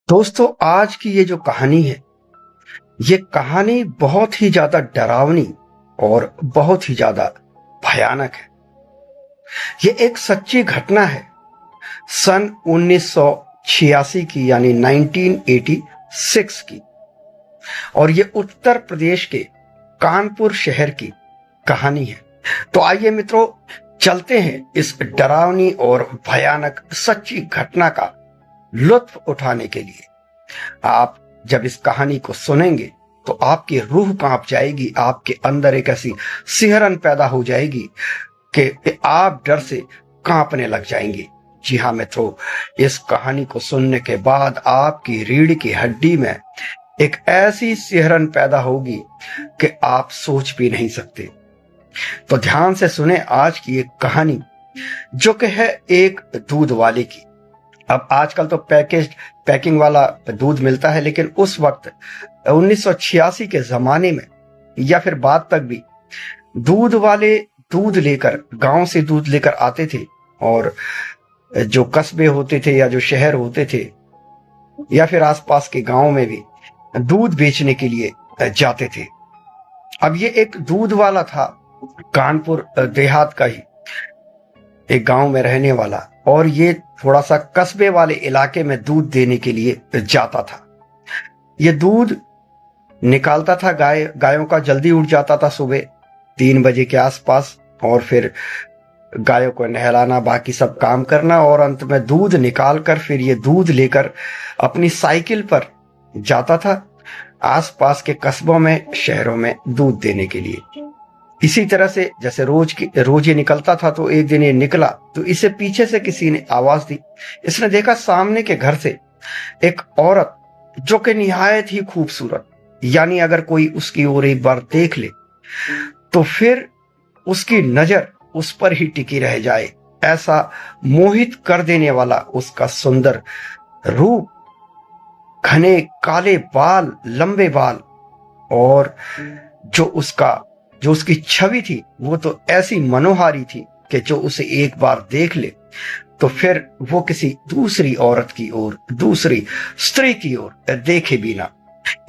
दोस्तों, आज की ये जो कहानी है, ये कहानी बहुत ही ज्यादा डरावनी और बहुत ही ज्यादा भयानक है। ये एक सच्ची घटना है सन 1986 की, यानी 1986 की। और ये उत्तर प्रदेश के कानपुर शहर की कहानी है। तो आइए मित्रों, चलते हैं इस डरावनी और भयानक सच्ची घटना का लुत्फ उठाने के लिए। आप जब इस कहानी को सुनेंगे तो आपकी रूह कांप जाएगी, आपके अंदर एक ऐसी सिहरन पैदा हो जाएगी कि आप डर से कांपने लग जाएंगे। जी हाँ मित्रों, इस कहानी को सुनने के बाद आपकी रीढ़ की हड्डी में एक ऐसी सिहरन पैदा होगी कि आप सोच भी नहीं सकते। तो ध्यान से सुने आज की एक कहानी, जो कि है एक दूध वाले की। अब आजकल तो पैकिंग वाला दूध मिलता है, लेकिन उस वक्त 1986 के जमाने में या फिर बाद तक भी दूध वाले दूध लेकर, गांव से दूध लेकर आते थे और जो कस्बे होते थे या जो शहर होते थे या फिर आसपास के गांव में भी दूध बेचने के लिए जाते थे। अब ये एक दूध वाला था, कानपुर देहात का ही एक गांव में रहने वाला, और ये थोड़ा सा कस्बे वाले इलाके में दूध देने के लिए जाता था। ये दूध निकालता था, गायों का जल्दी उठ जाता था सुबह 3 बजे के आसपास, और फिर गायों को नहलाना, बाकी सब काम करना, और अंत में दूध निकालकर फिर ये दूध लेकर अपनी साइकिल पर जाता था आसपास के कस्बों में, शहरों में दूध देने के लिए। इसी तरह से जैसे रोज ये निकलता था, तो एक दिन ये निकला तो इसे पीछे से किसी ने आवाज दी। इसने देखा सामने के घर से एक औरत, जो कि निहायत ही खूबसूरत, यानी अगर कोई उसकी ओर एक बार देख ले तो फिर उसकी नजर उस पर ही टिकी रह जाए, ऐसा मोहित कर देने वाला उसका सुंदर रूप, घने काले बाल, लंबे बाल, और जो उसकी छवि थी वो तो ऐसी मनोहारी थी कि जो उसे एक बार देख ले तो फिर वो किसी दूसरी औरत की ओर, दूसरी स्त्री की ओर देखे भी ना।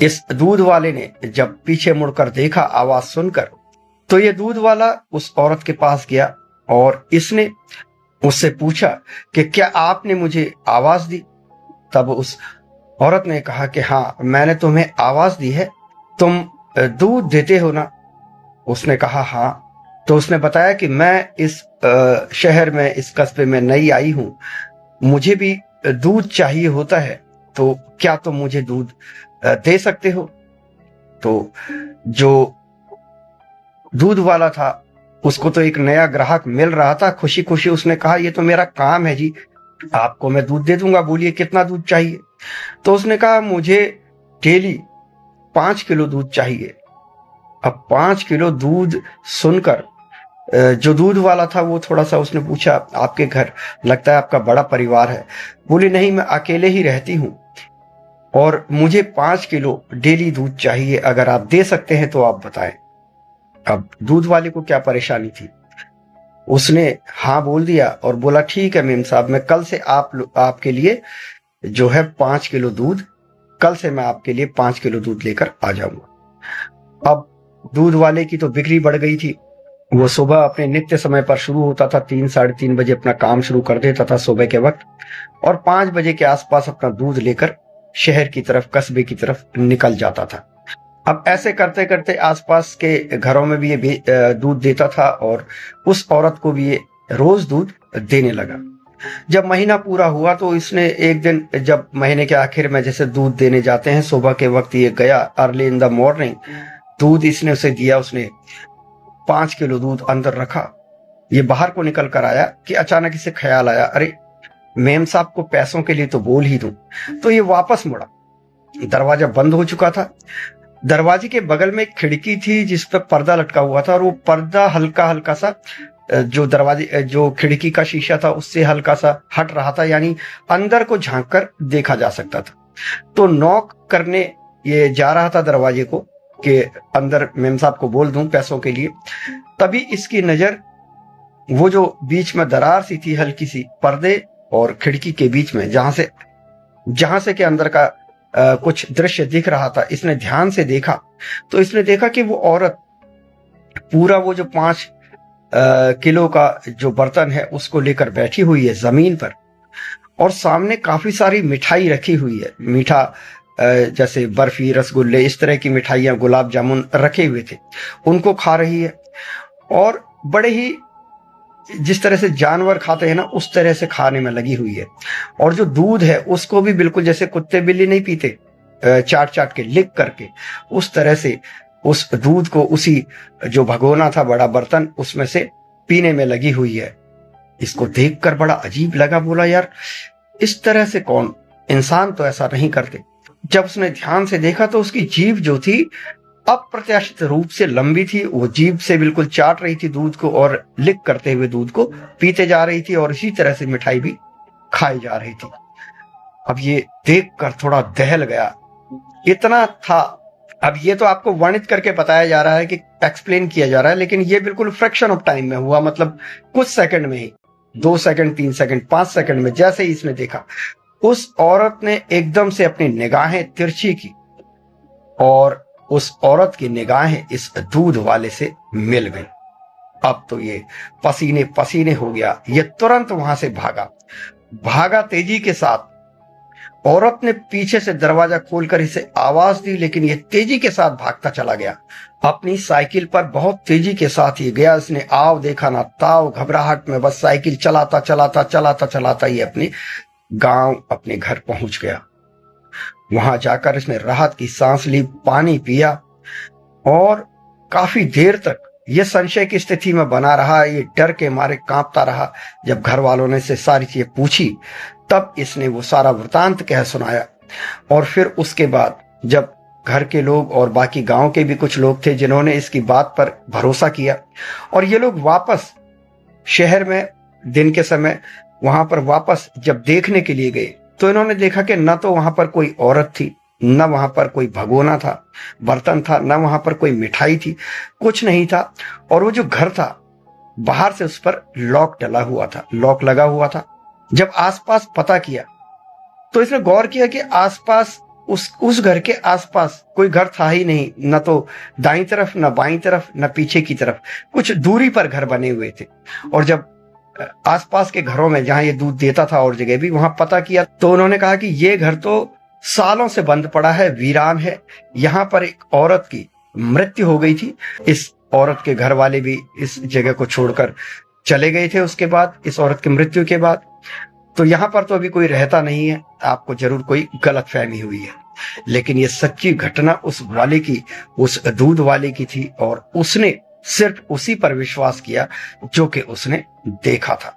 इस दूध वाले ने जब पीछे मुड़कर देखा आवाज सुनकर, तो ये दूध वाला उस औरत के पास गया और इसने उससे पूछा कि क्या आपने मुझे आवाज दी? तब उस औरत ने कहा कि हाँ, मैंने तुम्हें आवाज दी है, तुम दूध देते हो ना? उसने कहा हाँ। तो उसने बताया कि मैं इस शहर में, इस कस्बे में नई आई हूं, मुझे भी दूध चाहिए होता है, तो क्या तुम मुझे दूध दे सकते हो? तो जो दूध वाला था, उसको तो एक नया ग्राहक मिल रहा था, खुशी खुशी उसने कहा ये तो मेरा काम है जी, आपको मैं दूध दे दूंगा, बोलिए कितना दूध चाहिए? तो उसने कहा मुझे डेली 5 किलो दूध चाहिए। अब 5 किलो दूध सुनकर जो दूध वाला था वो थोड़ा सा, उसने पूछा आपके घर लगता है आपका बड़ा परिवार है? बोली नहीं, मैं अकेले ही रहती हूं और मुझे 5 किलो डेली दूध चाहिए, अगर आप दे सकते हैं तो आप बताएं। अब दूध वाले को क्या परेशानी थी, उसने हाँ बोल दिया और बोला ठीक है मेम साहब, मैं कल से आपके लिए जो है 5 किलो दूध, कल से मैं आपके लिए 5 किलो दूध लेकर आ जाऊंगा। अब दूध वाले की तो बिक्री बढ़ गई थी। वो सुबह अपने नित्य समय पर शुरू होता था, 3 साढ़े 3 बजे अपना काम शुरू कर देता था सुबह के वक्त, और 5 बजे के आसपास अपना दूध लेकर शहर की तरफ, कस्बे की तरफ निकल जाता था। अब ऐसे करते करते आसपास के घरों में भी ये दूध देता था और उस औरत को भी ये रोज दूध देने लगा। जब महीना पूरा हुआ तो इसने एक दिन, जब महीने के आखिर में जैसे दूध देने जाते हैं सुबह के वक्त, ये गया अर्ली इन द मॉर्निंग, दूध इसने उसे दिया, उसने 5 किलो दूध अंदर रखा। ये बाहर को निकल कर आया कि अचानक इसे ख्याल आया, अरे मेम साहब को पैसों के लिए तो बोल ही दूं। तो ये वापस मुड़ा, दरवाजा बंद हो चुका था। दरवाजे के बगल में एक खिड़की थी जिस पर पर्दा लटका हुआ था, और वो पर्दा हल्का हल्का सा, जो खिड़की का शीशा था उससे हल्का सा हट रहा था, यानी अंदर को झांक कर देखा जा सकता था। तो नॉक करने ये जा रहा था दरवाजे को कि अंदर मेम साहब को बोल दूं पैसों के लिए, तभी इसकी नजर वो जो बीच में दरार सी थी, हल्की सी पर्दे और खिड़की के बीच में, जहां से जहां से के अंदर का कुछ दृश्य दिख रहा था, इसने ध्यान से देखा तो इसने देखा कि वो औरत पूरा वो जो 5 किलो का जो बर्तन है उसको लेकर बैठी हुई है जमीन पर, और सामने काफी सारी मिठाई रखी हुई है। मीठा जैसे बर्फी, रसगुल्ले, इस तरह की मिठाइयां, गुलाब जामुन रखे हुए थे, उनको खा रही है। और बड़े ही जिस तरह से जानवर खाते हैं ना, उस तरह से खाने में लगी हुई है। और जो दूध है उसको भी बिल्कुल जैसे कुत्ते बिल्ली नहीं पीते चाट चाट के, लिक करके, उस तरह से उस दूध को, उसी जो भगोना था, बड़ा बर्तन, उसमें से पीने में लगी हुई है। इसको देखकर बड़ा अजीब लगा। बोला यार, इस तरह से कौन, इंसान तो ऐसा नहीं करते। जब उसने ध्यान से देखा तो उसकी जीभ जो थी अप्रत्याशित रूप से लंबी थी। वो जीभ से बिल्कुल चाट रही थी दूध को और लिक करते हुए दूध को पीते जा रही थी, और इसी तरह से मिठाई भी खाई जा रही थी। अब ये देखकर थोड़ा दहल गया, इतना था। अब ये तो आपको वर्णित करके बताया जा रहा है, कि एक्सप्लेन किया जा रहा है, लेकिन ये बिल्कुल फ्रैक्शन ऑफ टाइम में हुआ, मतलब कुछ सेकंड में ही, 2 सेकंड, 3 सेकंड, 5 सेकंड में। जैसे ही इसने देखा, उस औरत ने एकदम से अपनी निगाहें तिरछी की, और उस औरत की निगाहें इस दूध वाले से मिल गई। अब तो ये पसीने पसीने हो गया। ये तुरंत वहां से भागा तेजी के साथ। औरत ने पीछे से दरवाजा खोलकर इसे आवाज दी, लेकिन ये तेजी के साथ भागता चला गया। अपनी साइकिल पर बहुत तेजी के साथ ये गया। इसने आव देखा ना ताव, घबराहट में बस साइकिल चलाता चलाता चलाता चलाता ये अपने गांव, अपने घर पहुंच गया। वहां जाकर इसने राहत की सांस ली, पानी पिया, और काफी देर तक ये संशय की स्थिति में बना रहा। ये डर के मारे कांपता रहा। जब घर वालों ने से सारी चीजें पूछी, तब इसने वो सारा वृतांत कह सुनाया। और फिर उसके बाद जब घर के लोग और बाकी गांव के भी कुछ लोग थे जिन्होंने इसकी बात पर भरोसा किया, और ये लोग वापस शहर में दिन के समय वहां पर वापस जब देखने के लिए गए, तो इन्होंने देखा कि न तो वहां पर कोई औरत थी, न वहां पर कोई भगोना था, बर्तन था, न वहां पर कोई मिठाई थी, कुछ नहीं था। और वो जो घर था, बाहर से उस पर लॉक डला हुआ था, लॉक लगा हुआ था। जब आसपास पता किया तो इसने गौर किया कि आसपास उस घर के आसपास कोई घर था ही नहीं, न तो दाईं तरफ, न बाईं तरफ, न पीछे की तरफ, कुछ दूरी पर घर बने हुए थे। और जब आसपास के घरों में जहां ये दूध देता था और जगह भी, वहां पता किया तो उन्होंने कहा कि ये घर तो सालों से बंद पड़ा है, वीरान है। यहाँ पर एक औरत की मृत्यु हो गई थी। इस औरत के घर वाले भी इस जगह को छोड़कर चले गए थे उसके बाद, इस औरत की मृत्यु के बाद। तो यहाँ पर तो अभी कोई रहता नहीं है, आपको जरूर कोई गलतफहमी हुई है। लेकिन ये सच्ची घटना उस वाले की, उस दूध वाले की थी, और उसने सिर्फ उसी पर विश्वास किया जो कि उसने देखा था।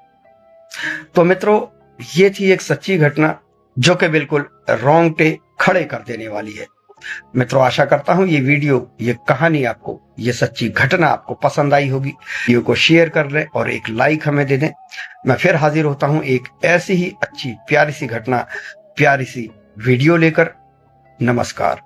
तो मित्रों, ये थी एक सच्ची घटना जो कि बिल्कुल रोंगटे खड़े कर देने वाली है। मित्रों, आशा करता हूं ये वीडियो, ये कहानी आपको, ये सच्ची घटना आपको पसंद आई होगी। वीडियो को शेयर कर लें और एक लाइक हमें दे दें। मैं फिर हाजिर होता हूं एक ऐसी ही अच्छी प्यारी सी घटना, प्यारी सी वीडियो लेकर। नमस्कार।